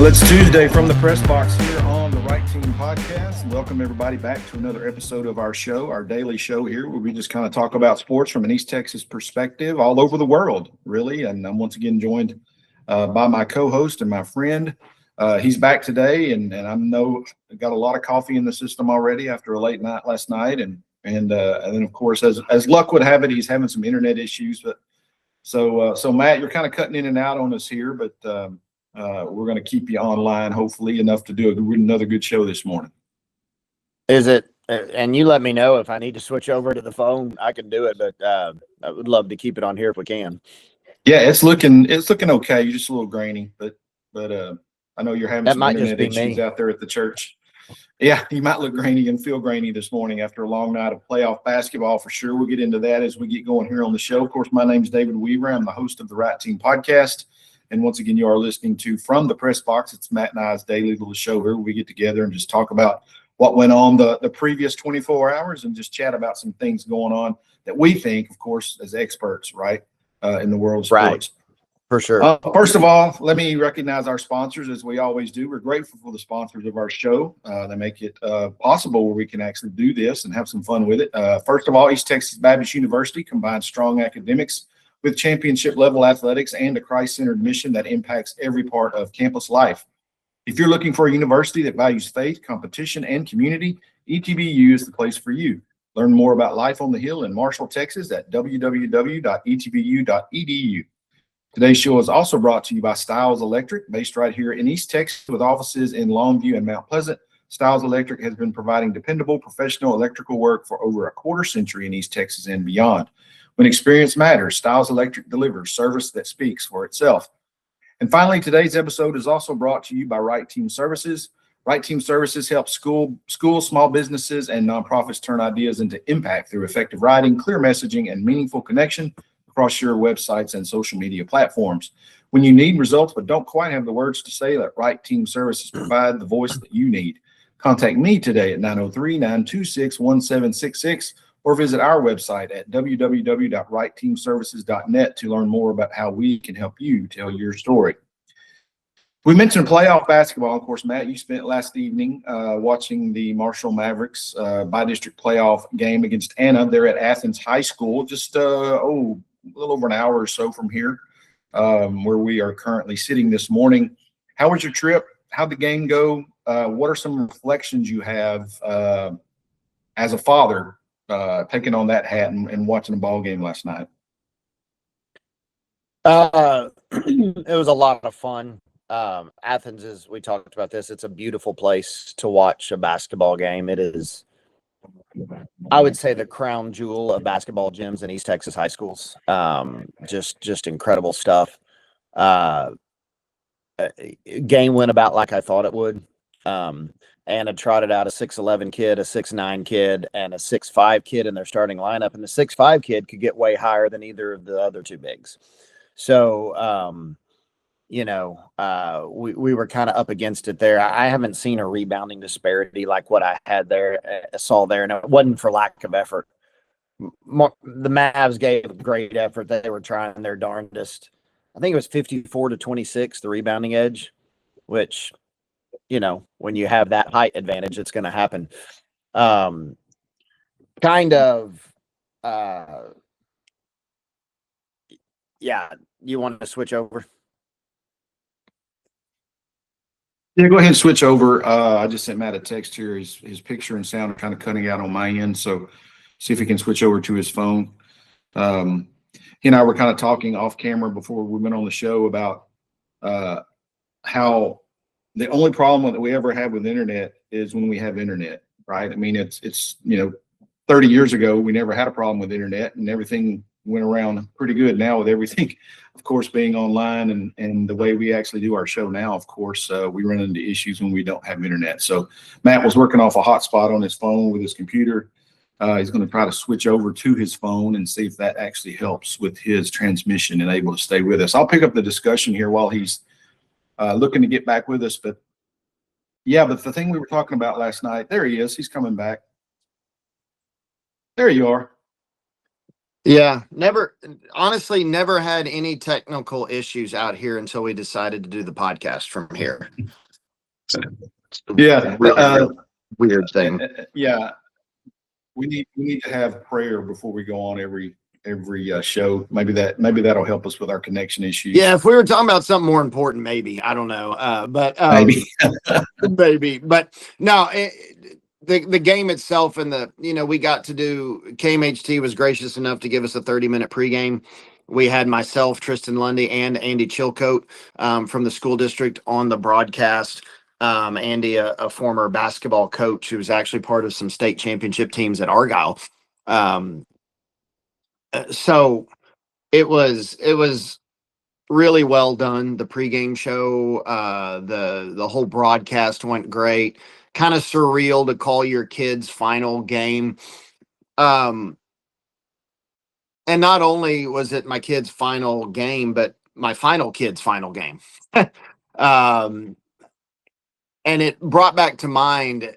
It's Tuesday from the press box here on the Right Team Podcast. Welcome everybody back to another episode of our show, our daily show here, where we just kind of talk about sports from an East Texas perspective all over the world, really. And I'm once again joined by my co-host and my friend. He's back today, and I know got a lot of coffee in the system already after a late night last night, and then of course, as luck would have it, he's having some internet issues. But so Matt, you're kind of cutting in and out on us here, but we're going to keep you online, hopefully enough to do another good show this morning. Is it? And you let me know if I need to switch over to the phone. I can do it, but I would love to keep it on here if we can. Yeah, it's looking okay. You're just a little grainy, but I know you're having some internet issues out there at the church. Yeah, you might look grainy and feel grainy this morning after a long night of playoff basketball for sure. We'll get into that as we get going here on the show. Of course, my name is David Weaver. I'm the host of the Right Team Podcast. And once again, you are listening to From the Press Box. It's Matt and I's daily little show here where we get together and just talk about what went on the previous 24 hours and just chat about some things going on that we think, of course, as experts, right, in the world of sports. Right. For sure. First of all, let me recognize our sponsors, as we always do. We're grateful for the sponsors of our show. They make it possible where we can actually do this and have some fun with it. First of all, East Texas Baptist University combines strong academics with championship-level athletics and a Christ-centered mission that impacts every part of campus life. If you're looking for a university that values faith, competition, and community, ETBU is the place for you. Learn more about life on the Hill in Marshall, Texas at www.etbu.edu. Today's show is also brought to you by Stiles Electric, based right here in East Texas with offices in Longview and Mount Pleasant. Stiles Electric has been providing dependable professional electrical work for over a quarter century in East Texas and beyond. When experience matters, Stiles Electric delivers service that speaks for itself. And finally, today's episode is also brought to you by Right Team Services. Right Team Services helps schools, small businesses, and nonprofits turn ideas into impact through effective writing, clear messaging, and meaningful connection across your websites and social media platforms. When you need results but don't quite have the words to say, let Right Team Services provide the voice that you need. Contact me today at 903-926-1766. or visit our website at www.rightteamservices.net to learn more about how we can help you tell your story. We mentioned playoff basketball. Of course, Matt, you spent last evening watching the Marshall Mavericks by-district playoff game against Anna. They're at Athens High School, just a little over an hour or so from here, where we are currently sitting this morning. How was your trip? How'd the game go? What are some reflections you have as a father taking on that hat and watching a ball game last night? It was a lot of fun. Athens is, we talked about this, it's a beautiful place to watch a basketball game. It is, I would say, the crown jewel of basketball gyms in East Texas high schools. Just incredible stuff. Game went about like I thought it would. Anna trotted out a 6'11" kid, a 6'9" kid, and a 6'5" kid in their starting lineup. And the 6'5" kid could get way higher than either of the other two bigs. So, we were kind of up against it there. I haven't seen a rebounding disparity like what I saw there. And it wasn't for lack of effort. The Mavs gave great effort. They were trying their darndest. I think it was 54-26, the rebounding edge, which, when you have that height advantage, it's going to happen. You want to switch over? Yeah, go ahead and switch over. I just sent Matt a text here. His picture and sound are kind of cutting out on my end, so see if he can switch over to his phone. He and I were kind of talking off camera before we went on the show about how the only problem that we ever have with internet is when we have internet, right? I mean, it's 30 years ago, we never had a problem with internet and everything went around pretty good. Now with everything, of course, being online and the way we actually do our show now, of course, we run into issues when we don't have internet. So Matt was working off a hotspot on his phone with his computer. He's going to try to switch over to his phone and see if that actually helps with his transmission and able to stay with us. I'll pick up the discussion here while he's looking to get back with us. But the thing we were talking about last night, there he is. He's coming back. There you are. Yeah, honestly, never had any technical issues out here until we decided to do the podcast from here. Yeah. Really weird thing. Yeah. We need to have prayer before we go on every show. Maybe that'll help us with our connection issues. Yeah, if we were talking about something more important, maybe. I don't know. But Maybe. maybe. But no, the game itself and we got to do, KMHT was gracious enough to give us a 30-minute pregame. We had myself, Tristan Lundy, and Andy Chilcote from the school district on the broadcast. Andy, a former basketball coach who was actually part of some state championship teams at Argyle. So it was really well done. The pregame show, the whole broadcast went great. Kind of surreal to call your kid's final game. And not only was it my kid's final game, but my final kid's final game. And it brought back to mind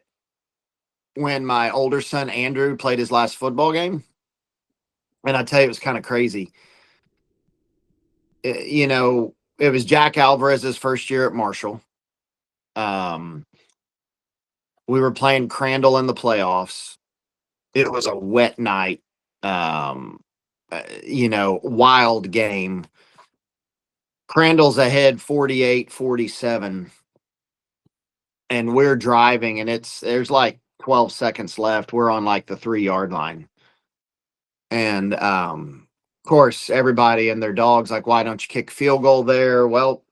when my older son, Andrew, played his last football game. And I tell you, it was kind of crazy. It was Jack Alvarez's first year at Marshall. We were playing Crandall in the playoffs. It was a wet night. Wild game. Crandall's ahead 48-47. And we're driving, and there's like 12 seconds left. We're on like the 3-yard line. And of course, everybody and their dogs like, why don't you kick a field goal there? Well,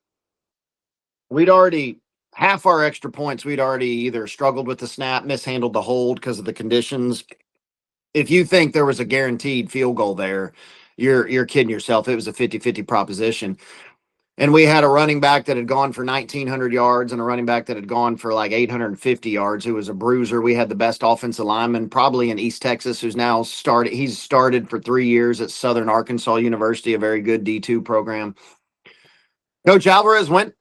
half our extra points, we'd already either struggled with the snap, mishandled the hold because of the conditions. If you think there was a guaranteed field goal there, you're kidding yourself. It was a 50-50 proposition. And we had a running back that had gone for 1,900 yards and a running back that had gone for like 850 yards, who was a bruiser. We had the best offensive lineman probably in East Texas, who's now he's started for 3 years at Southern Arkansas University, a very good D2 program. Coach Alvarez ran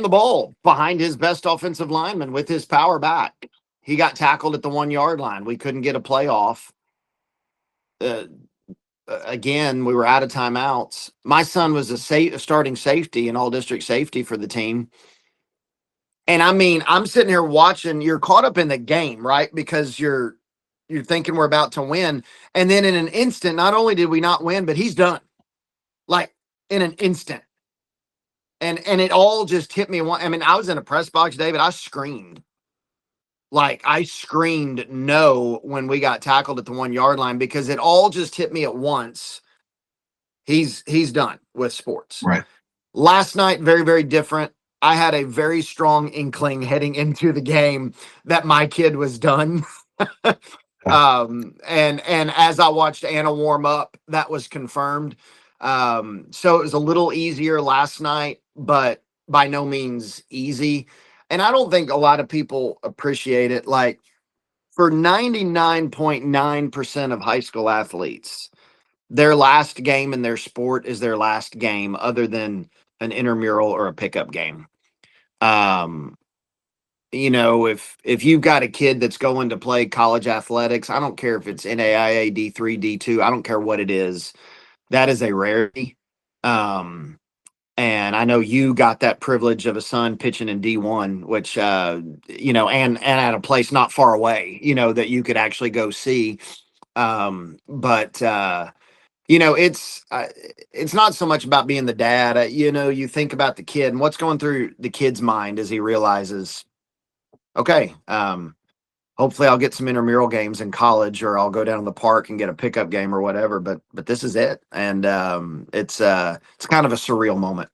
the ball behind his best offensive lineman with his power back. He got tackled at the 1-yard line. We couldn't get a play off. Again, we were out of timeouts. My son was a starting safety and all district safety for the team. And I mean, I'm sitting here watching, you're caught up in the game, right? Because you're thinking we're about to win. And then in an instant, not only did we not win, but he's done. Like in an instant. And it all just hit me. I mean, I was in a press box, David. I screamed. Like I screamed no when we got tackled at the 1-yard line because it all just hit me at once. He's done with sports. Right. Last night, very, very different. I had a very strong inkling heading into the game that my kid was done. And as I watched Anna warm up, that was confirmed. So it was a little easier last night, but by no means easy. And I don't think a lot of people appreciate it. Like for 99.9% of high school athletes, their last game in their sport is their last game other than an intramural or a pickup game. If you've got a kid that's going to play college athletics, I don't care if it's NAIA D3, D2, I don't care what it is. That is a rarity. And I know you got that privilege of a son pitching in D1, which, and at a place not far away, that you could actually go see. It's not so much about being the dad. You think about the kid and what's going through the kid's mind as he realizes, okay, hopefully I'll get some intramural games in college, or I'll go down to the park and get a pickup game or whatever. But this is it, and it's kind of a surreal moment.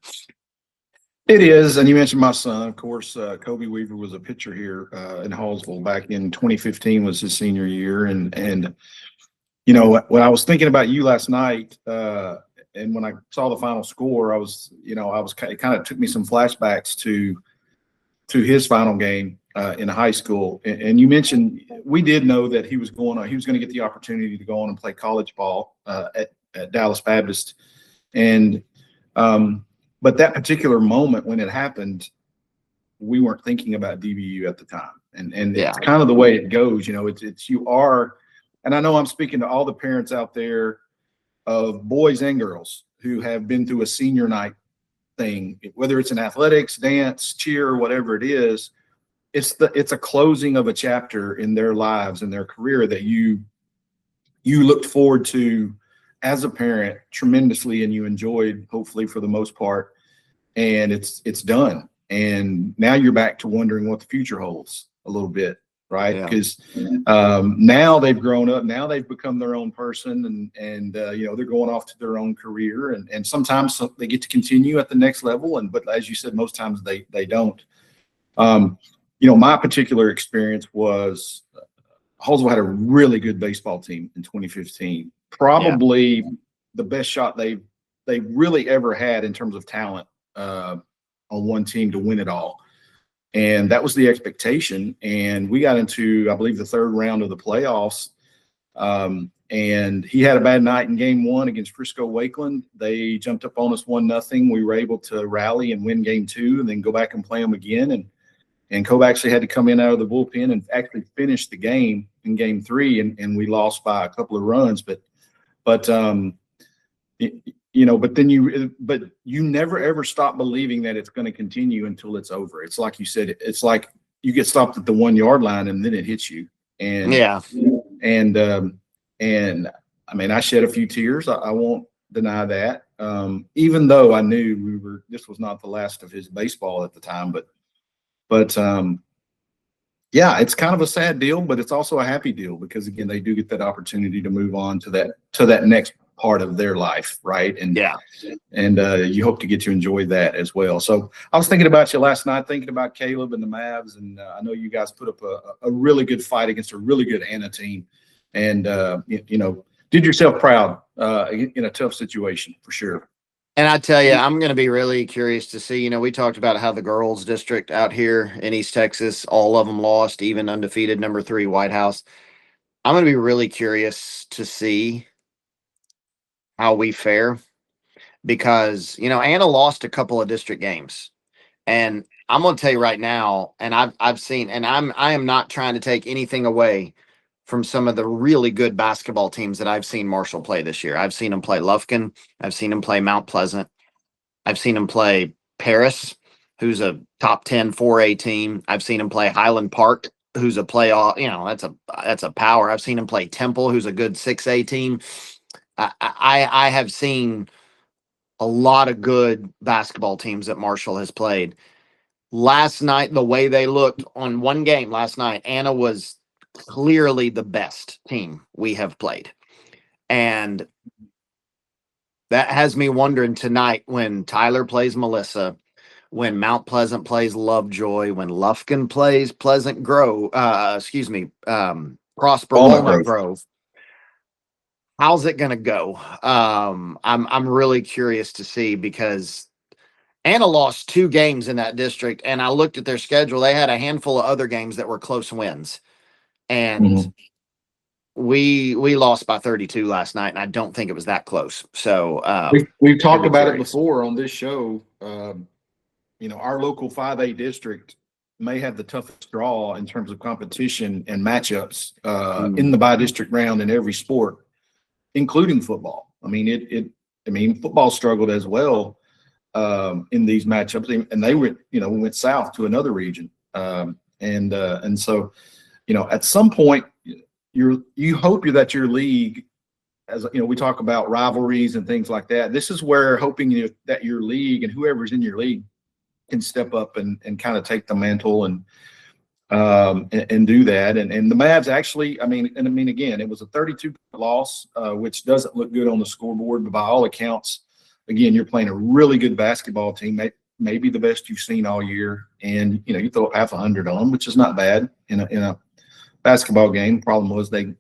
It is, and you mentioned my son. Of course, Kobe Weaver was a pitcher here in Hallsville back in 2015 was his senior year, and when I was thinking about you last night, and when I saw the final score, it kind of took me some flashbacks to his final game in high school. And you mentioned we did know that he was going to get the opportunity to go on and play college ball at Dallas Baptist, and but that particular moment when it happened, we weren't thinking about DBU at the time, and Yeah. It's kind of the way it goes. It's you are and I know I'm speaking to all the parents out there of boys and girls who have been through a senior night thing, whether it's in athletics, dance, cheer, whatever it is. It's a closing of a chapter in their lives and their career that you looked forward to as a parent tremendously, and you enjoyed, hopefully for the most part, and it's done. And now you're back to wondering what the future holds a little bit, right? Yeah. Because now they've grown up, now they've become their own person, and they're going off to their own career, and sometimes they get to continue at the next level, but as you said, most times they don't. My particular experience was Hallsville had a really good baseball team in 2015. Probably the best shot they really ever had in terms of talent on one team to win it all. And that was the expectation. And we got into, I believe, the third round of the playoffs. And he had a bad night in game one against Frisco Wakeland. They jumped up on us 1-0. We were able to rally and win game two and then go back and play them again. And Kobe actually had to come in out of the bullpen and actually finish the game in game three, and we lost by a couple of runs. But you never ever stop believing that it's going to continue until it's over. It's like you said, it's like you get stopped at the 1 yard line and then it hits you. And I mean, I shed a few tears. I won't deny that. Even though I knew this was not the last of his baseball at the time, but yeah, it's kind of a sad deal, but it's also a happy deal because again, they do get that opportunity to move on to that next part of their life, right? And you hope to get to enjoy that as well. So I was thinking about you last night, thinking about Caleb and the Mavs, and I know you guys put up a really good fight against a really good Anna team, and did yourself proud in a tough situation for sure. And I tell you, I'm going to be really curious to see, we talked about how the girls district out here in East Texas, all of them lost, even undefeated number 3 White House. I'm going to be really curious to see how we fare because, Anna lost a couple of district games, and I'm going to tell you right now, and I've seen, and I am not trying to take anything away from some of the really good basketball teams that I've seen Marshall play this year. I've seen them play Lufkin. I've seen them play Mount Pleasant. I've seen them play Paris, who's a top 10 4A team. I've seen them play Highland Park, who's a playoff, that's a power. I've seen them play Temple, who's a good 6A team. I have seen a lot of good basketball teams that Marshall has played. Last night, the way they looked on one game last night, Anna was clearly the best team we have played. And that has me wondering tonight when Tyler plays Melissa, when Mount Pleasant plays Lovejoy, when Lufkin plays Prosper Walnut Grove. How's it going to go? I'm really curious to see because Anna lost 2 games in that district, and I looked at their schedule. They had a handful of other games that were close wins. And we lost by 32 last night, and I don't think it was that close. So we've talked about it before on this show. Our local 5A district may have the toughest draw in terms of competition and matchups in the bi-district round in every sport, including football. I mean, football struggled as well in these matchups, and they went, we went south to another region, and so. At some point, you hope that your league, as we talk about rivalries and things like that. This is where hoping that your league and whoever's in your league can step up and kind of take the mantle and do that. And the Mavs actually, again, it was a 32 loss, which doesn't look good on the scoreboard, but by all accounts, again, you're playing a really good basketball team. Maybe the best you've seen all year, and you throw half 100 on them, which is not bad in a basketball game. Problem was they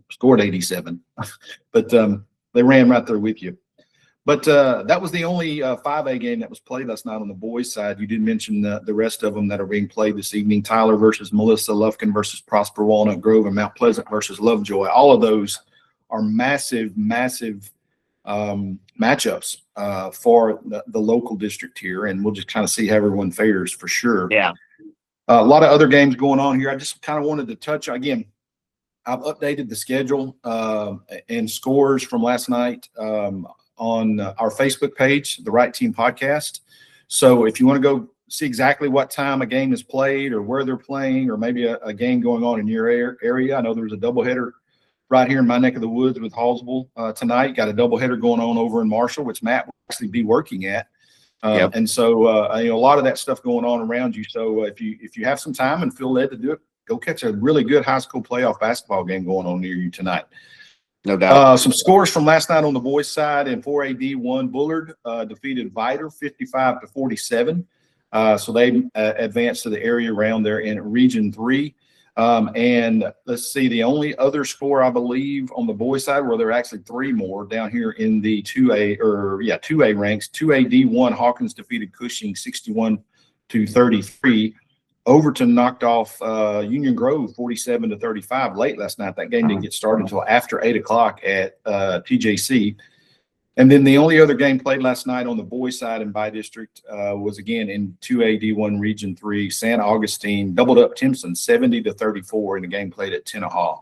scored 87, but they ran right there with you. But that was the only 5A game that was played last night on the boys' side. You did mention the rest of them that are being played this evening: Tyler versus Melissa, Lufkin versus Prosper Walnut Grove, and Mount Pleasant versus Lovejoy. All of those are massive matchups for the local district here, and we'll just kind of see how everyone fares for sure. Yeah. A lot of other games going on here. I just kind of wanted to touch again. I've updated the schedule and scores from last night on our Facebook page, the Right Team Podcast. So if you want to go see exactly what time a game is played or where they're playing, or maybe a game going on in your area, I know there's a doubleheader right here in my neck of the woods with Hallsville tonight. Got a doubleheader going on over in Marshall, which Matt will actually be working at. Yep. And so, a lot of that stuff going on around you. So if you have some time and feel led to do it, go catch a really good high school playoff basketball game going on near you tonight. No doubt. Some scores from last night on the boys' side. In 4AD1, Bullard defeated Viter 55-47. So they advanced to the area around there in Region 3. And let's see, the only other score, I believe, on the boys' side, where there are actually three more down here in the 2A ranks. 2AD1, Hawkins defeated Cushing 61-33. Overton knocked off Union Grove 47-35 late last night. That game didn't get started until after 8 o'clock at TJC. And then the only other game played last night on the boys' side in by district was again in 2AD1 Region 3. San Augustine doubled up Timpson 70-34 in a game played at Tenaha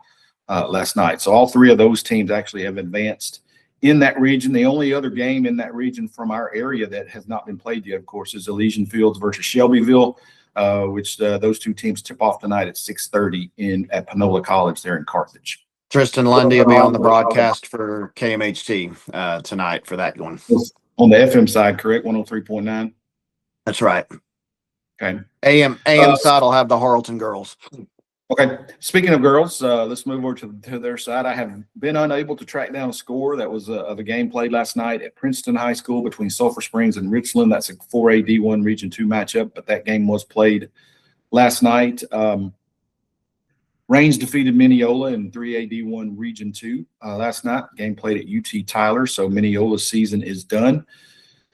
last night. So all three of those teams actually have advanced in that region. The only other game in that region from our area that has not been played yet, of course, is Elysian Fields versus Shelbyville, which those two teams tip off tonight at 6:30 at Panola College there in Carthage. Tristan Lundy will be on the broadcast for KMHT tonight for that one. On the FM side, correct? 103.9. That's right. Okay. AM side will have the Harleton girls. Okay. Speaking of girls, let's move over to their side. I have been unable to track down a score that was of a game played last night at Princeton High School between Sulphur Springs and Richland. That's a 4AD1 Region 2 matchup, but that game was played last night. Range defeated Mineola in 3AD1 Region 2 last night. Game played at UT Tyler, so Mineola's season is done.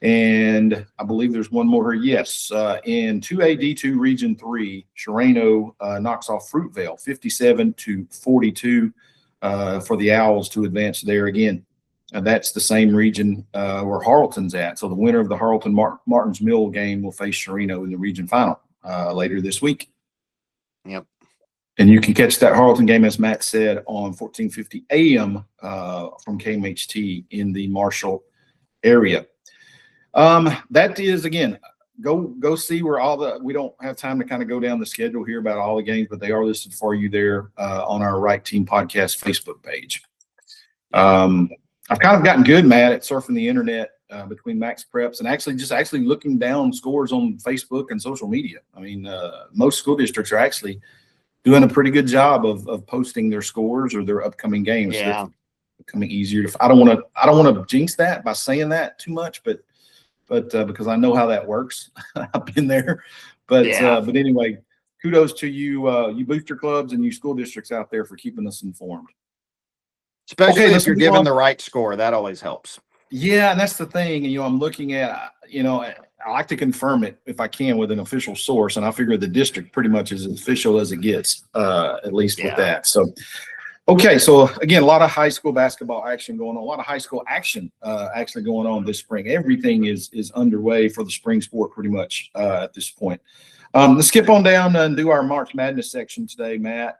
And I believe there's one more here. Yes, in 2AD2 Region 3, Sherano knocks off Fruitvale 57-42 for the Owls to advance there again. And that's the same region where Harleton's at. So the winner of the Harleton-Martins Mill game will face Sherano in the region final later this week. Yep. And you can catch that Harleton game, as Matt said, on 1450 AM from KMHT in the Marshall area. That is, again, go see where we don't have time to kind of go down the schedule here about all the games, but they are listed for you there on our Right Team Podcast Facebook page. I've kind of gotten good, Matt, at surfing the internet between Max Preps and actually looking down scores on Facebook and social media. I mean, most school districts are actually doing a pretty good job of posting their scores or their upcoming games. Yeah. So it's becoming easier to. I don't want to jinx that by saying that too much, but because I know how that works. I've been there. But anyway, kudos to you booster clubs and you school districts out there for keeping us informed. Especially if you're given the right score, that always helps. Yeah, and that's the thing. I'm looking at, I like to confirm it if I can with an official source, and I figure the district pretty much is as official as it gets, at least with that. So, okay, so again, a lot of high school basketball action going on, a lot of high school action actually going on this spring. Everything is underway for the spring sport pretty much at this point. Let's skip on down and do our March Madness section today, Matt.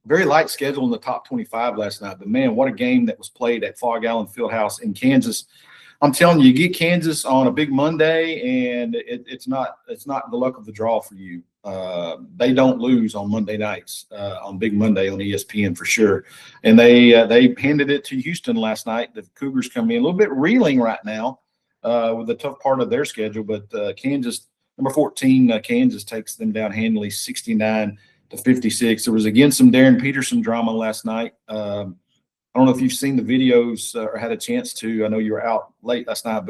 Very light schedule in the top 25 last night, but man, what a game that was played at Fog Allen Fieldhouse in Kansas. I'm telling you, you get Kansas on a big Monday, and it's not the luck of the draw for you. They don't lose on Monday nights, on Big Monday on ESPN for sure. And they handed it to Houston last night. The Cougars come in a little bit reeling right now with the tough part of their schedule, but Kansas, number 14, Kansas takes them down handily 69-56. There was again some Darren Peterson drama last night. I don't know if you've seen the videos or had a chance to. I know you were out late last night,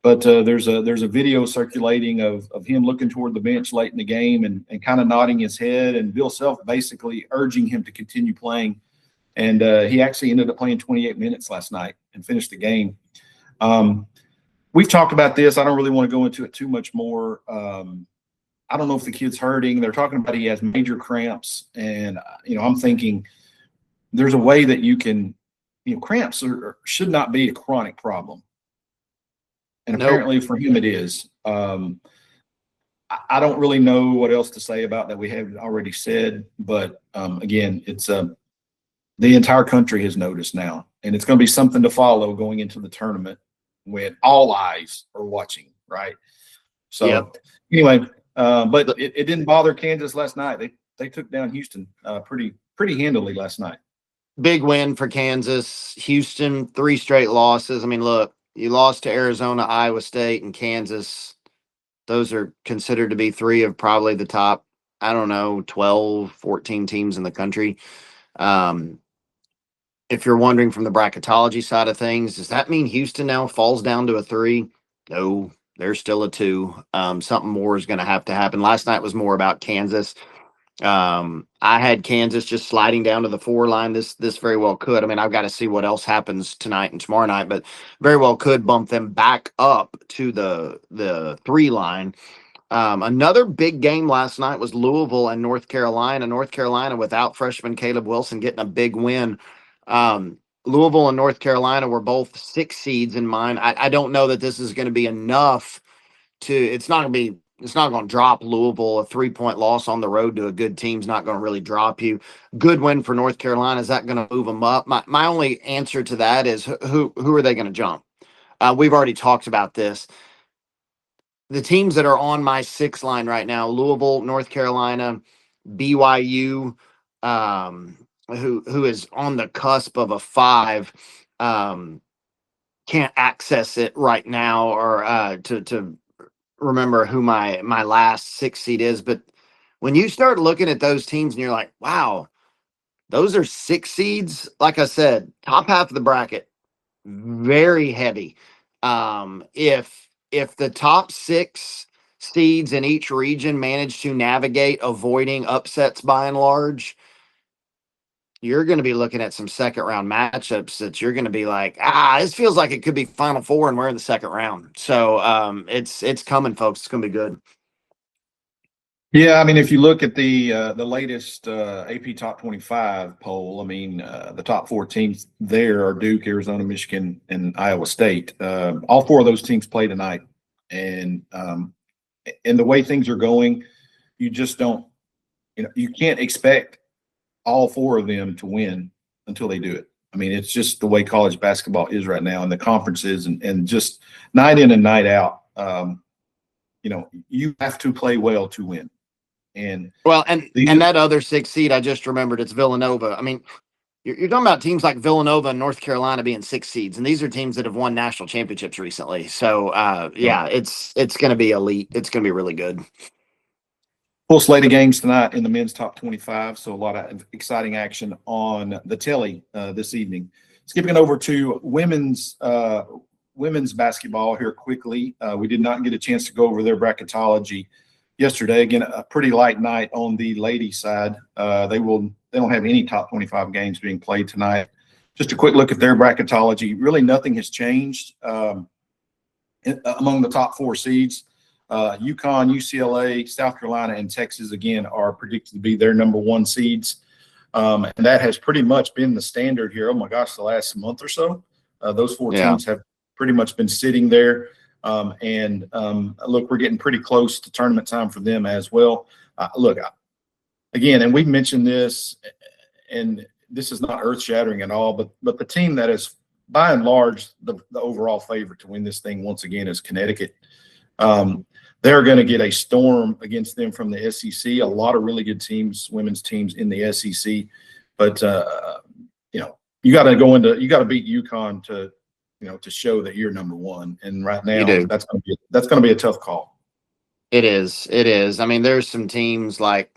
but there's a video circulating of him looking toward the bench late in the game and kind of nodding his head, and Bill Self basically urging him to continue playing. And he actually ended up playing 28 minutes last night and finished the game. We've talked about this. I don't really want to go into it too much more. I don't know if the kid's hurting. They're talking about he has major cramps, and I'm thinking there's a way that you can, cramps should not be a chronic problem, and apparently for him it is. I don't really know what else to say about that we haven't already said, but again, it's the entire country has noticed now, and it's going to be something to follow going into the tournament when all eyes are watching, right? So Yep. anyway, but it didn't bother Kansas last night. They took down Houston pretty handily last night. Big win for Kansas. Houston, 3 straight losses. I mean, look, you lost to Arizona, Iowa State, and Kansas. Those are considered to be 3 of probably the top, I don't know, 12, 14 teams in the country. If you're wondering from the bracketology side of things, does that mean Houston now falls down to a 3? No, they're still a 2. Something more is going to have to happen. Last night was more about Kansas. I had Kansas just sliding down to the 4 line. This very well could. I mean, I've got to see what else happens tonight and tomorrow night, but very well could bump them back up to the 3 line. Another big game last night was Louisville and North Carolina. North Carolina without freshman Caleb Wilson getting a big win. Louisville and North Carolina were both 6 seeds in mine. I don't know that this is going to be enough it's not going to drop Louisville. A 3-point loss on the road to a good team's not going to really drop you. Good win for North Carolina. Is that going to move them up? My only answer to that is who are they going to jump? We've already talked about this. The teams that are on my 6 line right now, Louisville, North Carolina, BYU, who is on the cusp of a 5, can't access it right now or to remember who my last 6 seed is. But when you start looking at those teams and you're like, wow, those are 6 seeds. Like I said, top half of the bracket, very heavy. If the top 6 seeds in each region manage to navigate avoiding upsets by and large, you're going to be looking at some second round matchups that you're going to be like, this feels like it could be Final Four and we're in the second round. So it's coming, folks. It's going to be good. Yeah, I mean, if you look at the latest AP Top 25 poll, I mean, the top 4 teams there are Duke, Arizona, Michigan, and Iowa State. All 4 of those teams play tonight, and the way things are going, you just don't, you can't expect all 4 of them to win until they do it. I mean, it's just the way college basketball is right now, and the conferences, and just night in and night out. You have to play well to win. And that other 6 seed, I just remembered, it's Villanova. I mean, you're talking about teams like Villanova and North Carolina being 6 seeds, and these are teams that have won national championships recently. So, it's going to be elite. It's going to be really good. Full slate of games tonight in the men's top 25, so a lot of exciting action on the telly this evening. Skipping over to women's basketball here quickly. We did not get a chance to go over their bracketology yesterday. Again, a pretty light night on the ladies' side. They don't have any top 25 games being played tonight. Just a quick look at their bracketology. Really, nothing has changed among the top 4 seeds. UConn, UCLA, South Carolina, and Texas, again, are predicted to be their number 1 seeds. And that has pretty much been the standard here. Oh, my gosh, the last month or so. Those 4 teams have pretty much been sitting there. Look, we're getting pretty close to tournament time for them as well. Look, again, and we've mentioned this, and this is not earth-shattering at all, but the team that is, by and large, the overall favorite to win this thing once again is Connecticut. They're going to get a storm against them from the SEC. A lot of really good teams, women's teams in the SEC, but you got to beat UConn to show that you're number 1. And right now, that's going to be a tough call. It is. I mean, there's some teams like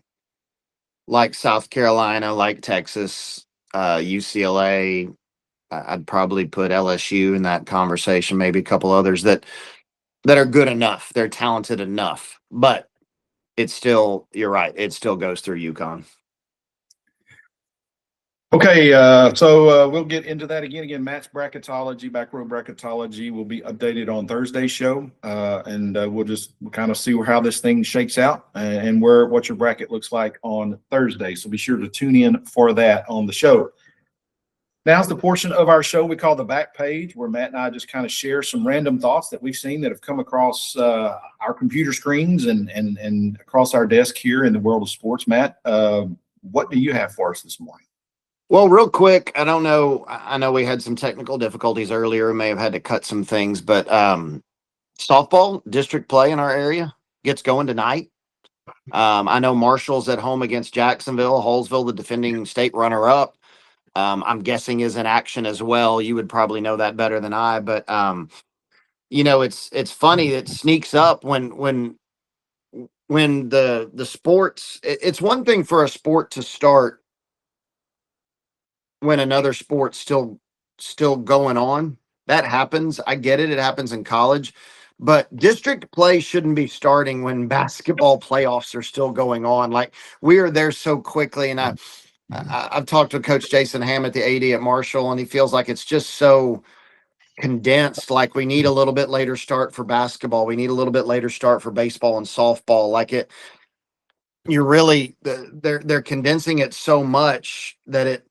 South Carolina, like Texas, UCLA. I'd probably put LSU in that conversation, maybe a couple others that are good enough. They're talented enough, but it's still, you're right, it still goes through UConn. Okay, so we'll get into that again. Matt's bracketology, back row bracketology, will be updated on Thursday's show, and we'll just kind of see how this thing shakes out and what your bracket looks like on Thursday. So be sure to tune in for that on the show. Now's the portion of our show we call the back page, where Matt and I just kind of share some random thoughts that we've seen that have come across our computer screens and across our desk here in the world of sports. Matt, what do you have for us this morning? Well, real quick, I don't know. I know we had some technical difficulties earlier. We may have had to cut some things, but softball district play in our area gets going tonight. I know Marshall's at home against Jacksonville. Hallsville, the defending state runner-up, I'm guessing is in action as well. You would probably know that better than I, but it's funny. It sneaks up when the sports. It's one thing for a sport to start when another sport's still going on. That happens. I get it. It happens in college. But district play shouldn't be starting when basketball playoffs are still going on. Like, we are there so quickly. And I've talked to Coach Jason Hammett, the AD at Marshall, and he feels like it's just so condensed. Like, we need a little bit later start for basketball. We need a little bit later start for baseball and softball. Like, you're really, they're condensing it so much that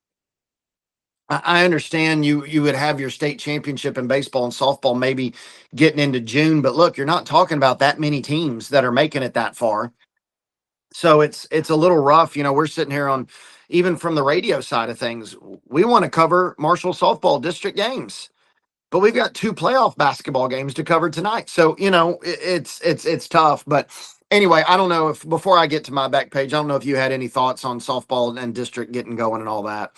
I understand you would have your state championship in baseball and softball maybe getting into June, but look, you're not talking about that many teams that are making it that far. So it's a little rough. We're sitting here on, even from the radio side of things, we want to cover Marshall softball district games, but we've got 2 playoff basketball games to cover tonight. So, it's tough. But anyway, I don't know if, before I get to my back page, I don't know if you had any thoughts on softball and district getting going and all that.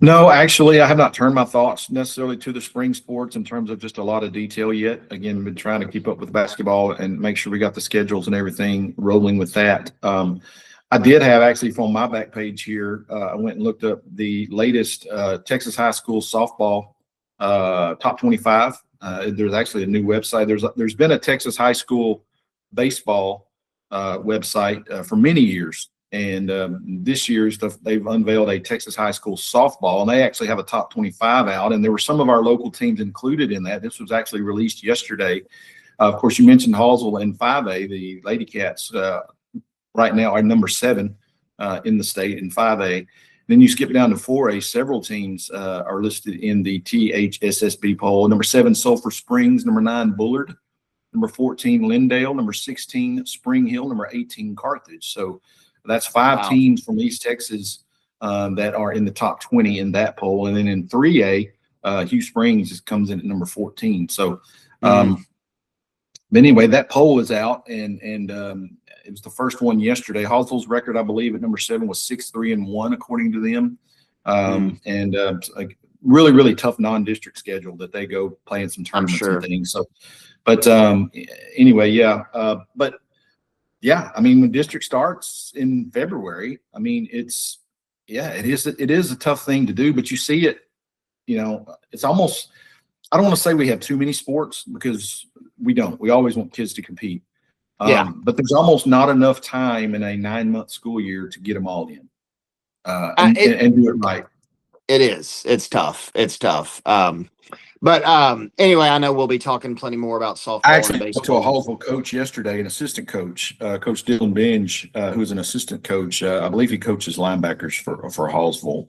No, actually, I have not turned my thoughts necessarily to the spring sports in terms of just a lot of detail yet. Again, been trying to keep up with basketball and make sure we got the schedules and everything rolling with that. I did have, actually, from my back page here, I went and looked up the latest Texas high school softball top 25. There's actually a new website. There's been a Texas high school baseball website for many years. And this year's they've unveiled a Texas high school softball, and they actually have a top 25 out. And there were some of our local teams included in that. This was actually released yesterday. Of course, you mentioned Hallsville in 5A. The Lady Cats right now are number 7 in the state in 5A. Then you skip down to 4A. Several teams are listed in the THSSB poll. Number 7, Sulphur Springs. Number 9, Bullard. Number 14, Lindale. Number 16, Spring Hill. Number 18, Carthage. So that's 5 teams from East Texas that are in the top 20 in that poll. And then in 3A, Hughes Springs comes in at number 14. So, but anyway, that poll is out, and it was the first one yesterday. Hallsville's record, I believe, at number 7 was 6-3-1, according to them. And like really, really tough non-district schedule that they go play in some tournaments and things. So, but anyway, yeah. But yeah, I mean, when district starts in February, I mean, it is a tough thing to do, but you see it, it's almost, I don't want to say we have too many sports, because we don't. We always want kids to compete. But there's almost not enough time in a 9-month school year to get them all in and do it right. It is. It's tough. But anyway, I know we'll be talking plenty more about softball. I actually and baseball. talked to a Hallsville coach yesterday, an assistant coach, Coach Dylan Binge, who's an assistant coach. I believe he coaches linebackers for Hallsville,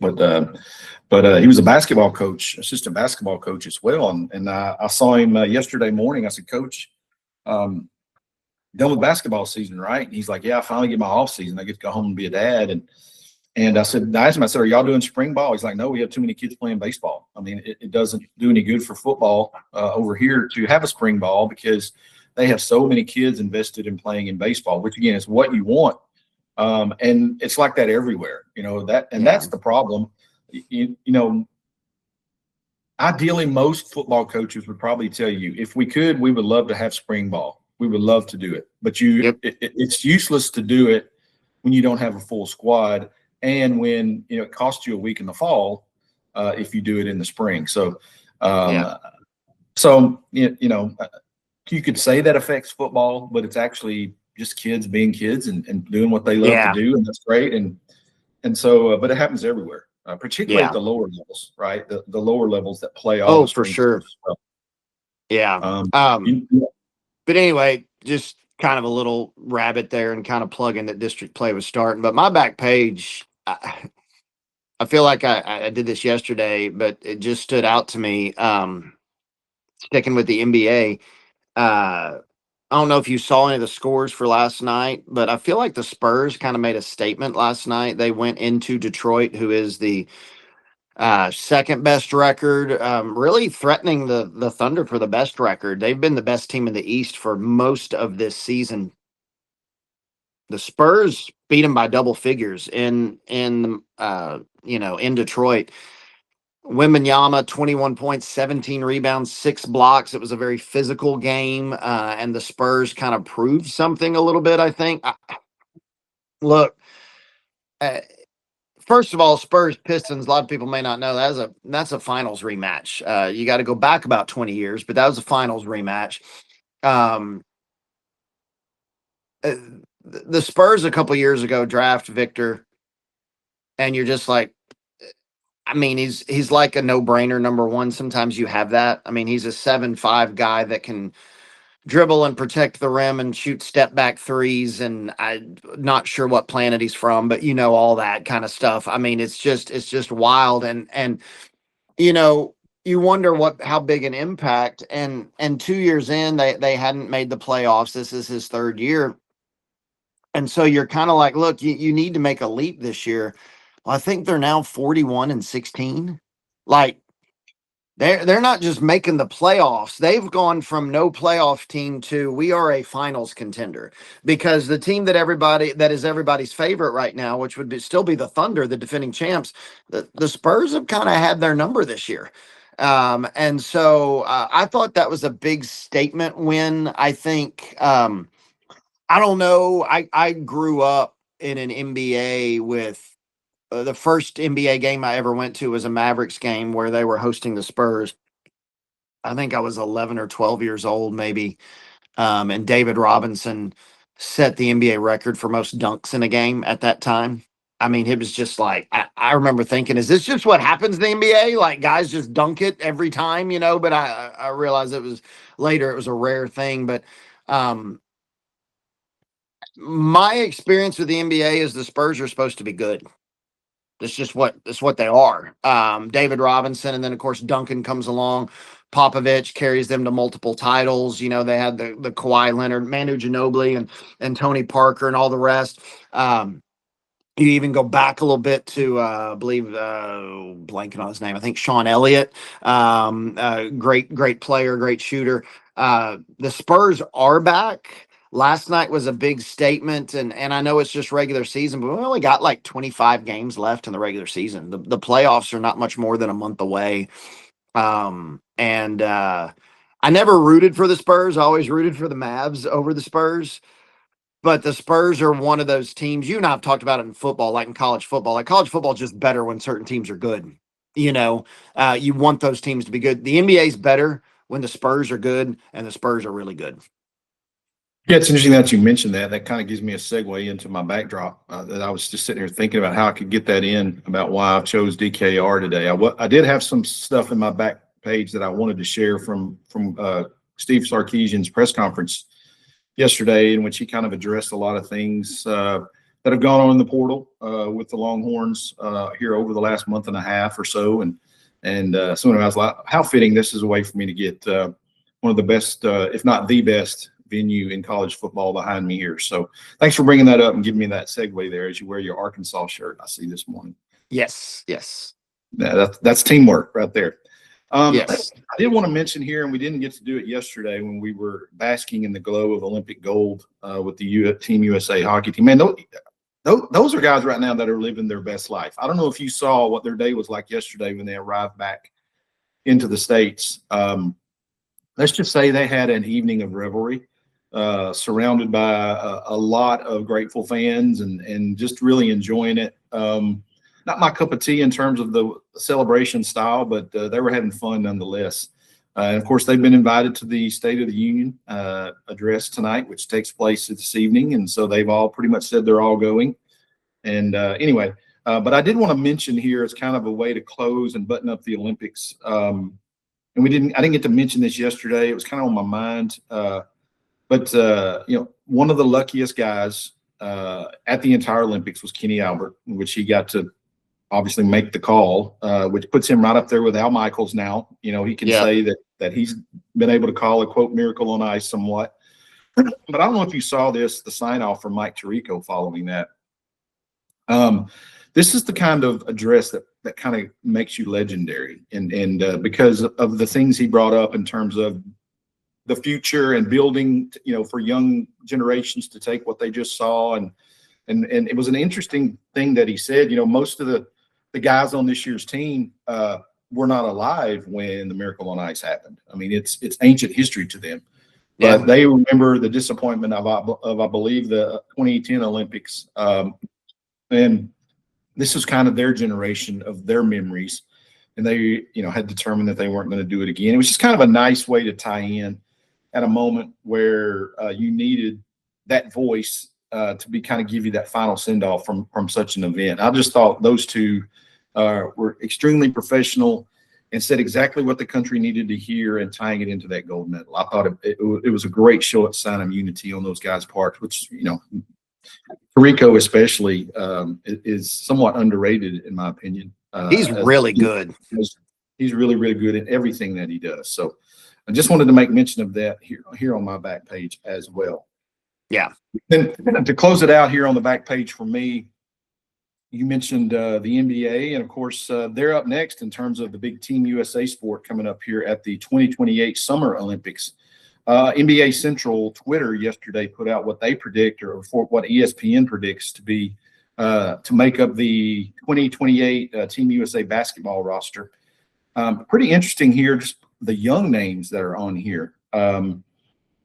but he was a basketball coach, assistant basketball coach as well. And I saw him yesterday morning. I said, Coach, done with basketball season, right? And he's like, yeah, I finally get my off season. I get to go home and be a dad. And I asked him, are y'all doing spring ball? He's like, no, we have too many kids playing baseball. I mean, it doesn't do any good for football over here to have a spring ball, because they have so many kids invested in playing in baseball, which again is what you want. And it's like that everywhere, that's the problem. Ideally, most football coaches would probably tell you, if we could, we would love to have spring ball. We would love to do it, but it's useless to do it when you don't have a full squad. And when it costs you a week in the fall, if you do it in the spring. So, you could say that affects football, but it's actually just kids being kids and doing what they love to do, and that's great. And so, but it happens everywhere, particularly at the lower levels, right? The lower levels that play all. Oh, for sure. Well. Yeah. But anyway, just kind of a little rabbit there and kind of plugging that district play was starting. But my back page, I feel like I did this yesterday, but it just stood out to me. Sticking with the NBA, I don't know if you saw any of the scores for last night, but I feel like the Spurs kind of made a statement last night. They went into Detroit, who is the second best record, really threatening the Thunder for the best record. They've been the best team in the East for most of this season. The Spurs beat them by double figures in Detroit. Wembanyama, 21 points, 17 rebounds, 6 blocks. It was a very physical game, and the Spurs kind of proved something a little bit, I think. Look, uh, first of all, Spurs Pistons. A lot of people may not know that's a finals rematch. You got to go back about 20 years, but that was a finals rematch. Um, the Spurs a couple years ago draft Victor, and you're just like, I mean, he's like a no brainer number one. Sometimes you have that. I mean, he's a 7'5" guy that can dribble and protect the rim and shoot step back threes. And I'm not sure what planet he's from, but all that kind of stuff. I mean, it's just wild. And you wonder how big an impact. And 2 years in, they hadn't made the playoffs. This is his third year. And so you're kind of like, look, you need to make a leap this year. Well, I think they're now 41-16. Like, they're not just making the playoffs. They've gone from no playoff team to we are a finals contender, because the team that is everybody's favorite right now, which would still be the Thunder, the defending champs, the Spurs have kind of had their number this year. And so I thought that was a big statement win. I think, I don't know. I grew up in an NBA with the first NBA game I ever went to was a Mavericks game where they were hosting the Spurs. I think I was 11 or 12 years old, maybe. And David Robinson set the NBA record for most dunks in a game at that time. I mean, it was just like, I remember thinking, is this just what happens in the NBA? Like, guys just dunk it every time, but I realized it was a rare thing. But my experience with the NBA is the Spurs are supposed to be good. That's what they are. David Robinson, and then of course Duncan comes along. Popovich carries them to multiple titles. They had the Kawhi Leonard, Manu Ginobili, and Tony Parker, and all the rest. You even go back a little bit to, I believe, blanking on his name. I think Sean Elliott, great player, great shooter. The Spurs are back. Last night was a big statement, and I know it's just regular season, but we only got like 25 games left in the regular season. The playoffs are not much more than a month away. And I never rooted for the Spurs. I always rooted for the Mavs over the Spurs. But the Spurs are one of those teams. You and I have talked about it in football, like in college football. Like college football is just better when certain teams are good. You want those teams to be good. The NBA is better when the Spurs are good, and the Spurs are really good. Yeah, it's interesting that you mentioned that. That kind of gives me a segue into my backdrop that I was just sitting here thinking about how I could get that in about why I chose DKR today. I did have some stuff in my back page that I wanted to share from Steve Sarkisian's press conference yesterday, in which he kind of addressed a lot of things that have gone on in the portal with the Longhorns here over the last month and a half or so. And someone was like, how fitting this is a way for me to get one of the best, if not the best, venue in college football behind me here. So thanks for bringing that up and giving me that segue there as you wear your Arkansas shirt I see this morning. Yes. Yeah, that's teamwork right there. Yes. I did want to mention here, and we didn't get to do it yesterday when we were basking in the glow of Olympic gold with the Team USA hockey team. Man, those are guys right now that are living their best life. I don't know if you saw what their day was like yesterday when they arrived back into the States. Let's just say they had an evening of revelry, surrounded by a lot of grateful fans and just really enjoying it. Not my cup of tea in terms of the celebration style, but they were having fun nonetheless. And of course, they've been invited to the State of the Union address tonight, which takes place this evening. And so they've all pretty much said they're all going. And anyway, but I did want to mention here as kind of a way to close and button up the Olympics. And I didn't get to mention this yesterday. It was kind of on my mind. But one of the luckiest guys at the entire Olympics was Kenny Albert, in which he got to obviously make the call, which puts him right up there with Al Michaels now. You know, he can say that he's been able to call a, quote, miracle on ice somewhat. But I don't know if you saw this, the sign-off from Mike Tirico following that. This is the kind of address that kind of makes you legendary, and because of the things he brought up in terms of the future and building, you know, for young generations to take what they just saw. And it was an interesting thing that he said. You know, most of the guys on this year's team were not alive when the Miracle on Ice happened. I mean, it's ancient history to them. But they remember the disappointment of I believe, the 2010 Olympics. And this is kind of their generation of their memories. And they, you know, had determined that they weren't going to do it again. It was just kind of a nice way to tie in at a moment where you needed that voice to be kind of give you that final send-off from such an event. I just thought those two were extremely professional and said exactly what the country needed to hear, and tying it into that gold medal. I thought it was a great sign of unity on those guys' parts, which, you know, Tirico especially is somewhat underrated in my opinion. He's really good. He's really, really good at everything that he does. So I just wanted to make mention of that here on my back page as well. Yeah. Then to close it out here on the back page for me, you mentioned the NBA, and of course they're up next in terms of the big Team USA sport coming up here at the 2028 Summer Olympics. NBA Central Twitter yesterday put out what they predict, or for what ESPN predicts to be to make up the 2028 Team USA basketball roster. Pretty interesting here, just the young names that are on here.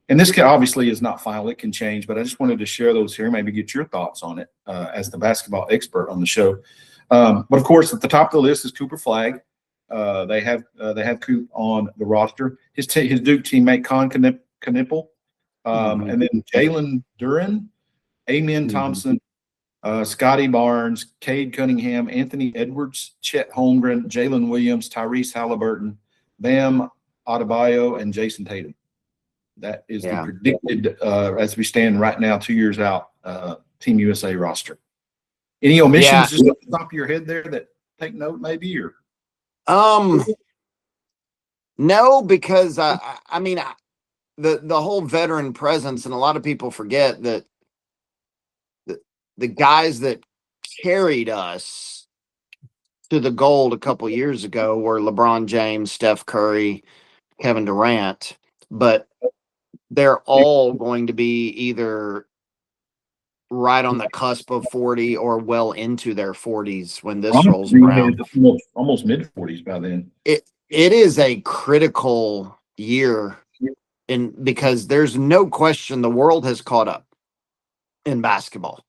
And this obviously is not final, it can change, but I just wanted to share those here, maybe get your thoughts on it as the basketball expert on the show. But of course, at the top of the list is Cooper Flagg. They have Coop on the roster. His Duke teammate Con Knippel, and then Jalen Duren, Amen Thompson, Scotty Barnes, Cade Cunningham, Anthony Edwards, Chet Holmgren, Jalen Williams, Tyrese Halliburton, Bam Adebayo, and Jason Tatum. That is the predicted, as we stand right now, 2 years out, Team USA roster. Any omissions just off the top of your head there that take note, maybe? Or no, because I mean, the whole veteran presence, and a lot of people forget that the guys that carried us to the gold a couple years ago were LeBron James, Steph Curry, Kevin Durant, but they're all going to be either right on the cusp of 40 or well into their 40s when this rolls around. Almost mid-40s by then. It is a critical year, because there's no question the world has caught up in basketball.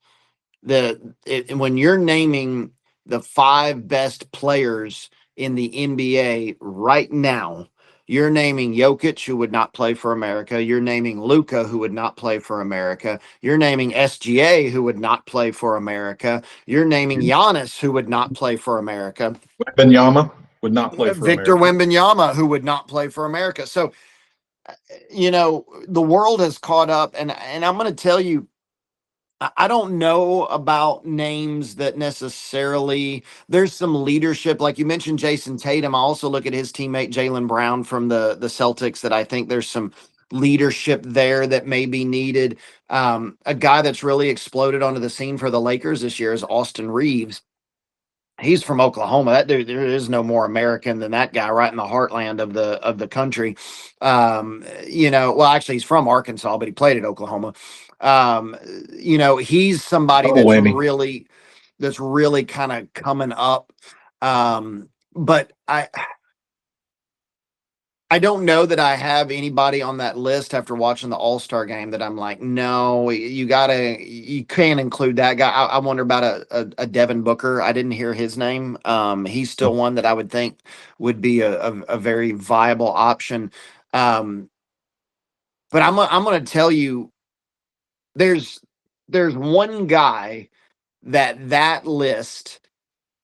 When you're naming the 5 best players in the NBA right now, you're naming Jokic, who would not play for America. You're naming Luka, who would not play for America. You're naming SGA, who would not play for America. You're naming Giannis, who would not play for America. Wembanyama would not play for Victor America. Wembanyama, who would not play for America. So, you know, the world has caught up, and I'm going to tell you, I don't know about names that necessarily, there's some leadership. Like you mentioned, Jason Tatum. I also look at his teammate, Jaylen Brown from the Celtics, that I think there's some leadership there that may be needed. A guy that's really exploded onto the scene for the Lakers this year is Austin Reeves. He's from Oklahoma. That dude, there is no more American than that guy, right in the heartland of the country. You know, well, actually he's from Arkansas, but he played at Oklahoma. You know, he's somebody that's really kind of coming up. But I don't know that I have anybody on that list after watching the All-Star game that I'm like, no, you can't include that guy. I wonder about a Devin Booker. I didn't hear his name. He's still one that I would think would be a very viable option. But I'm going to tell you, there's one guy that list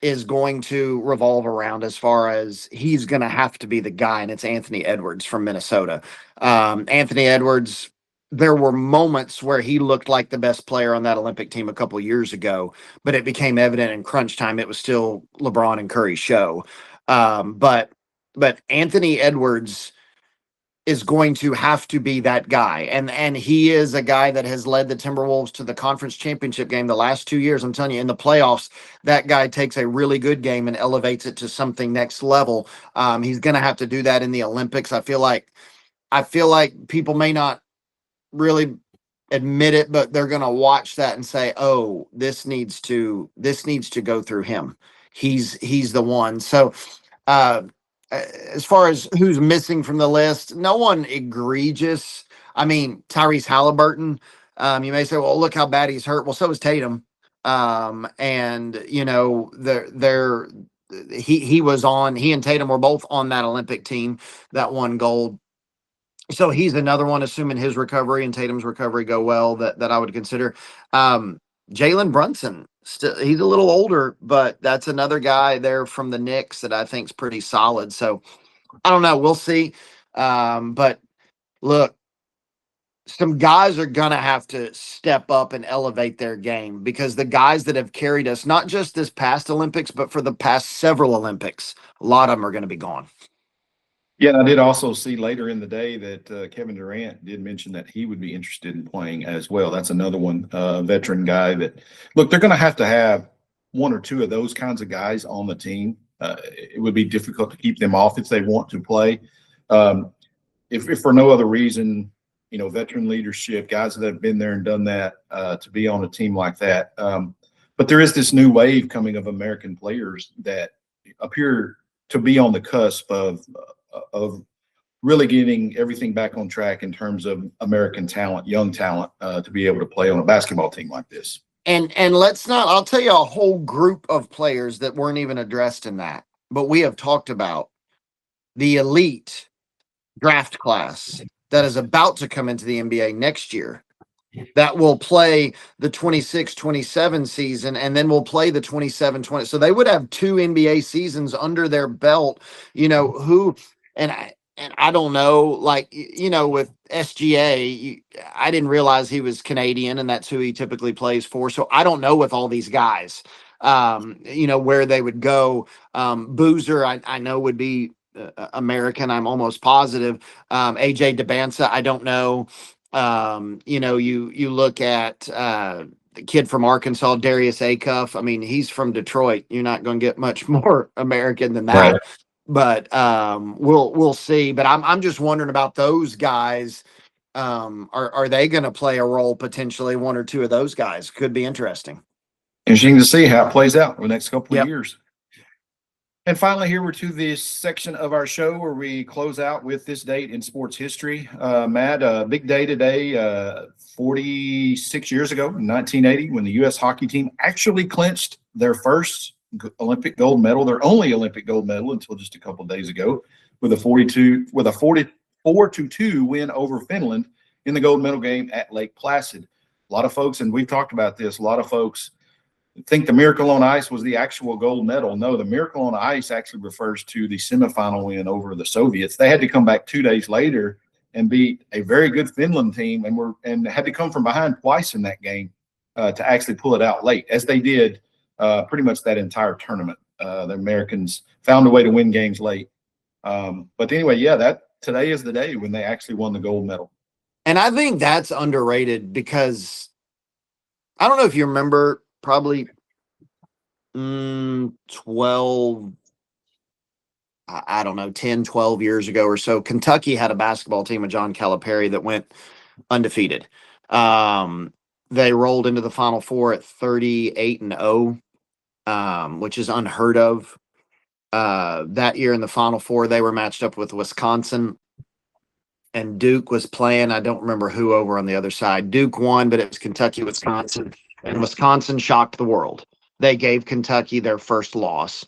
is going to revolve around, as far as he's going to have to be the guy, and it's Anthony Edwards from Minnesota. Anthony Edwards, there were moments where he looked like the best player on that Olympic team a couple of years ago, but it became evident in crunch time it was still LeBron and Curry's show. But Anthony Edwards is going to have to be that guy. And he is a guy that has led the Timberwolves to the conference championship game the last 2 years. I'm telling you, in the playoffs, that guy takes a really good game and elevates it to something next level. He's going to have to do that in the Olympics. I feel like people may not really admit it, but they're going to watch that and say, "Oh, this needs to go through him. He's the one." So, as far as who's missing from the list, no one egregious. I mean, Tyrese Halliburton. You may say, "Well, look how bad he's hurt." Well, so is Tatum. And you know, he and Tatum were both on that Olympic team that won gold. So he's another one, assuming his recovery and Tatum's recovery go well, that I would consider. Jalen Brunson, still, he's a little older, but that's another guy there from the Knicks that I think is pretty solid. So I don't know. We'll see. But look, some guys are going to have to step up and elevate their game, because the guys that have carried us, not just this past Olympics, but for the past several Olympics, a lot of them are going to be gone. Yeah, and I did also see later in the day that Kevin Durant did mention that he would be interested in playing as well. That's another one, veteran guy that, look, they're going to have one or two of those kinds of guys on the team. It would be difficult to keep them off if they want to play. If for no other reason, you know, veteran leadership, guys that have been there and done that, to be on a team like that. But there is this new wave coming of American players that appear to be on the cusp of really getting everything back on track in terms of American talent, young talent, to be able to play on a basketball team like this. And let's not, I'll tell you a whole group of players that weren't even addressed in that, but we have talked about the elite draft class that is about to come into the NBA next year, that will play the 26-27 season, and then will play the 27-20. So they would have 2 NBA seasons under their belt, you know, and I don't know, like, you know, with SGA, I didn't realize he was Canadian, and that's who he typically plays for. So I don't know with all these guys, you know, where they would go. Boozer, I know would be American. I'm almost positive. AJ DeBansa, I don't know. You know, you look at the kid from Arkansas, Darius Acuff. I mean, he's from Detroit. You're not going to get much more American than that. Right. But we'll see. But I'm just wondering about those guys. Are they going to play a role potentially? One or two of those guys could be interesting. Interesting to see how it plays out in the next couple of years. And finally, here we're to this section of our show where we close out with this date in sports history. Matt, big day today, 46 years ago, in 1980, when the U.S. hockey team actually clinched their first Olympic gold medal, their only Olympic gold medal until just a couple of days ago, with a 44-2 win over Finland in the gold medal game at Lake Placid. A lot of folks, and we've talked about this, a lot of folks think the Miracle on Ice was the actual gold medal. No, the Miracle on Ice actually refers to the semifinal win over the Soviets. They had to come back 2 days later and beat a very good Finland team, and had to come from behind twice in that game to actually pull it out late, as they did pretty much that entire tournament. The Americans found a way to win games late. But anyway, yeah, today is the day when they actually won the gold medal. And I think that's underrated, because I don't know if you remember, probably 12, I don't know, 10, 12 years ago or so, Kentucky had a basketball team with John Calipari that went undefeated. They rolled into the Final Four at 38-0, which is unheard of. That year in the Final Four, they were matched up with Wisconsin, and Duke was playing. I don't remember who over on the other side. Duke won, but it was Kentucky, Wisconsin, and Wisconsin shocked the world. They gave Kentucky their first loss.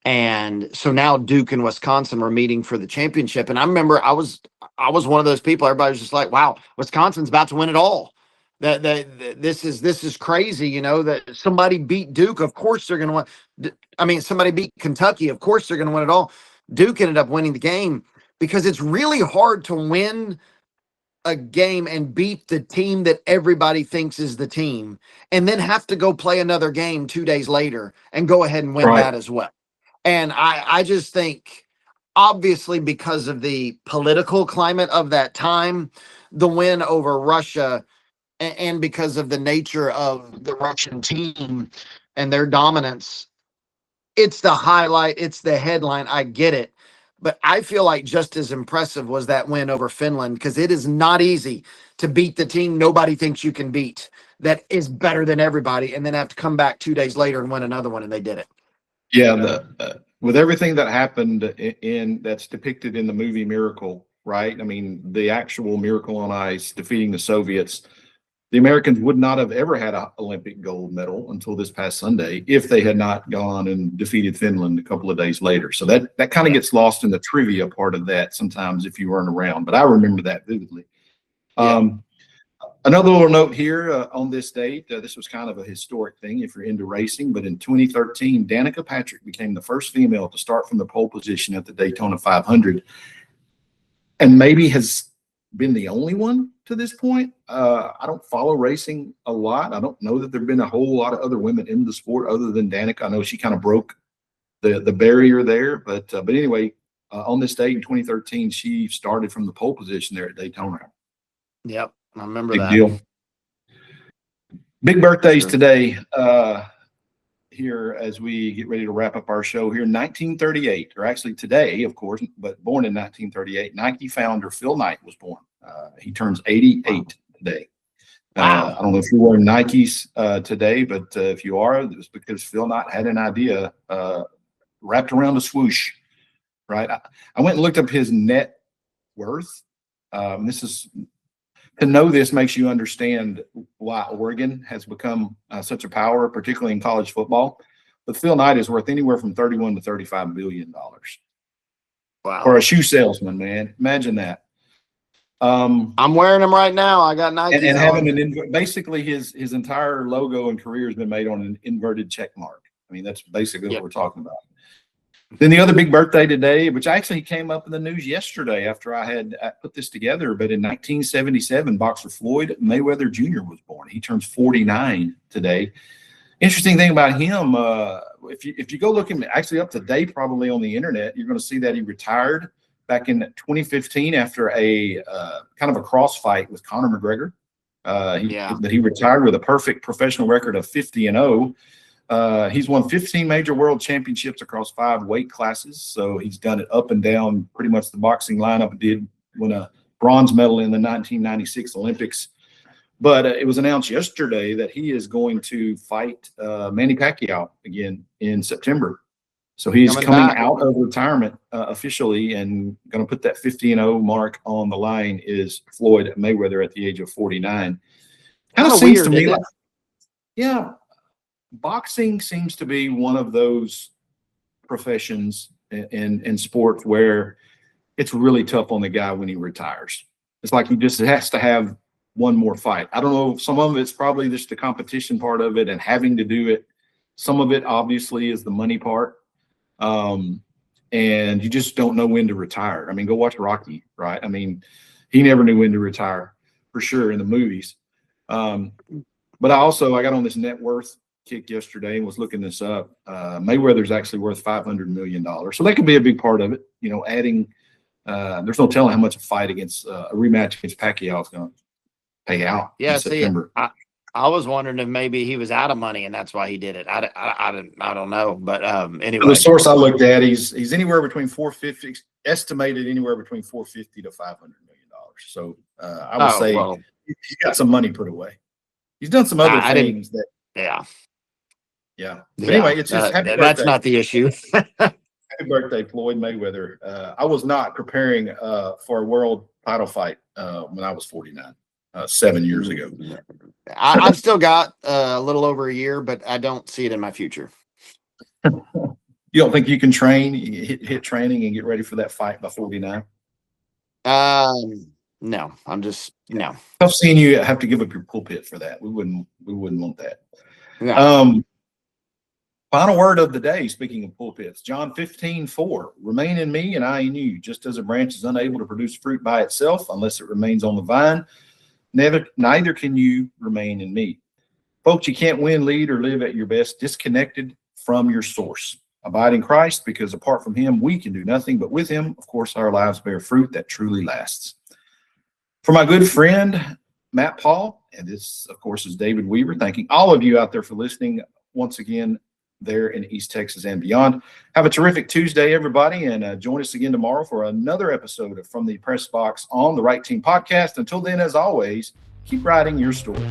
And so now Duke and Wisconsin were meeting for the championship. And I remember I was one of those people. Everybody was just like, wow, Wisconsin's about to win it all. This is crazy, you know, that somebody beat Duke. Of course they're going to win. I mean, somebody beat Kentucky. Of course they're going to win it all. Duke ended up winning the game, because it's really hard to win a game and beat the team that everybody thinks is the team, and then have to go play another game 2 days later and go ahead and win Right. that as well. And I just think, obviously, because of the political climate of that time, the win over Russia, and because of the nature of the Russian team and their dominance, it's the highlight, it's the headline. I get it. But I feel like just as impressive was that win over Finland, because it is not easy to beat the team nobody thinks you can beat, that is better than everybody, and then have to come back 2 days later and win another one, and they did it. Yeah, with everything that happened in that's depicted in the movie Miracle, right? I mean, the actual Miracle on Ice defeating the Soviets, the Americans would not have ever had an Olympic gold medal until this past Sunday if they had not gone and defeated Finland a couple of days later. So that kind of gets lost in the trivia part of that sometimes if you weren't around, but I remember that vividly. Yeah. Another little note here on this date, this was kind of a historic thing if you're into racing, but in 2013, Danica Patrick became the first female to start from the pole position at the Daytona 500, and maybe has been the only one to this point. I don't follow racing a lot. I don't know that there've been a whole lot of other women in the sport other than Danica. I know she kind of broke the barrier there, but anyway, on this date in 2013, she started from the pole position there at Daytona. Yep, I remember Big that. deal. Big birthdays Sure. today here as we get ready to wrap up our show here. 1938, or actually today, of course, but born in 1938, Nike founder Phil Knight was born. He turns 88 today. Wow. I don't know if you're wearing Nikes today, but if you are, it was because Phil Knight had an idea wrapped around a swoosh, right? I went and looked up his net worth. To know this makes you understand why Oregon has become such a power, particularly in college football. But Phil Knight is worth anywhere from $31 to $35 billion. Wow. For a shoe salesman, man. Imagine that. I'm wearing them right now. I got Nikes and on. having basically his entire logo and career has been made on an inverted check mark. I mean, that's basically what we're talking about. Then the other big birthday today, which actually came up in the news yesterday after I had put this together, but in 1977, boxer Floyd Mayweather Jr. was born. He turns 49 today. Interesting thing about him, if you go looking actually up to date probably on the internet, you're going to see that he retired back in 2015 after a kind of a cross fight with Conor McGregor. That he retired with a perfect professional record of 50-0. He's won 15 major world championships across 5 weight classes. So he's done it up and down pretty much the boxing lineup. Did win a bronze medal in the 1996 Olympics. But it was announced yesterday that he is going to fight Manny Pacquiao again in September. So he's coming out of retirement officially and going to put that 50-0 mark on the line is Floyd Mayweather at the age of 49. Kind of seems to me like, yeah, boxing seems to be one of those professions in sports where it's really tough on the guy when he retires. It's like he just has to have one more fight. I don't know. Some of it's probably just the competition part of it and having to do it. Some of it obviously is the money part. And you just don't know when to retire. I mean, go watch Rocky, right? I mean, he never knew when to retire for sure in the movies. But I got on this net worth kick yesterday and was looking this up. Mayweather's actually worth $500 million. So that could be a big part of it. You know, adding, there's no telling how much a fight against a rematch against Pacquiao is going to pay out in September. I was wondering if maybe he was out of money and that's why he did it. I don't know, but anyway. The source I looked at, he's anywhere between 450, estimated anywhere between 450 to $500 million. So I would say he's got some money put away. He's done some other things that. Yeah. But anyway, it's just happy birthday. That's not the issue. Happy birthday, Floyd Mayweather. I was not preparing for a world title fight when I was 49. 7 years ago. I've still got a little over a year, but I don't see it in my future. You don't think you can train, hit training and get ready for that fight by 49? No, I'm just no. I've seen you have to give up your pulpit for that. We wouldn't want that. No. Final word of the day, speaking of pulpits, John 15:4, remain in me and I in you, just as a branch is unable to produce fruit by itself unless it remains on the vine, neither can you remain in me. Folks, you can't win, lead, or live at your best disconnected from your source. Abide in Christ, because apart from him, we can do nothing, but with him, of course, our lives bear fruit that truly lasts. For my good friend, Matt Paul, and this, of course, is David Weaver, thanking all of you out there for listening once again there in East Texas and beyond. Have a terrific Tuesday, everybody, and join us again tomorrow for another episode of From the Press Box on the Right Team podcast. Until then, as always, keep writing your story.